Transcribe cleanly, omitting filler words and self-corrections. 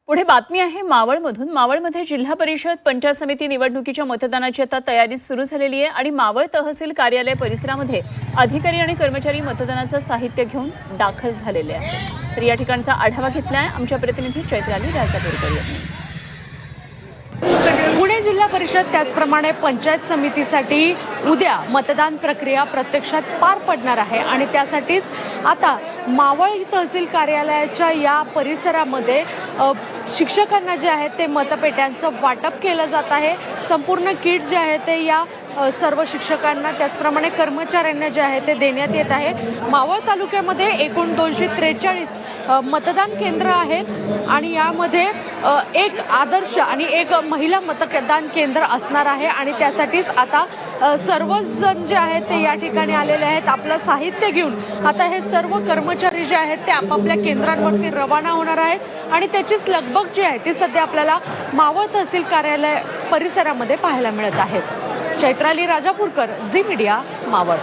पुढे बातमी आहे मावळमधून। मावळमध्ये जिल्हा परिषद पंचायत समिती निवडणुकीच्या मतदानाची आता तयारी सुरू झालेली आहे आणि मावळ तहसील कार्यालय परिसरामध्ये अधिकारी आणि कर्मचारी मतदानाचं साहित्य घेऊन दाखल झालेले आहेत। तर या ठिकाणचा आढावा घेतलाय आमच्या प्रतिनिधी चैत्राली राजापूरकर यांनी। पुणे जिल्हा परिषद त्याचप्रमाणे पंचायत समितीसाठी उद्या मतदान प्रक्रिया प्रत्यक्षात पार पडणार आहे आणि त्यासाठीच आता मावळ तहसील कार्यालयाच्या या परिसरामध्ये शिक्षकांना जे आहे ते मतपेट्यांचं वाटप केलं जात आहे। संपूर्ण किट जे आहे ते या सर्व शिक्षकांना त्याचप्रमाणे कर्मचाऱ्यांना जे आहे ते देण्यात येत आहे। मावळ तालुक्यामध्ये एकूण 243 मतदान केंद्र आहेत आणि यामध्ये एक आदर्श आणि एक महिला मतदान केंद्र असणार आहे आणि त्यासाठीच आता सर्वजण जे आहेत ते या ठिकाणी आलेले आहेत। आपलं साहित्य घेऊन आता हे सर्व कर्मचारी जे आहेत ते आपापल्या केंद्रांवरती रवाना होणार आहेत आणि त्याचीच लगबग जी आहे ती सध्या आपल्याला मावळ तहसील कार्यालय परिसरामध्ये पाहायला मिळत आहे। चैत्राली राजापूरकर, झी मीडिया, मावळ।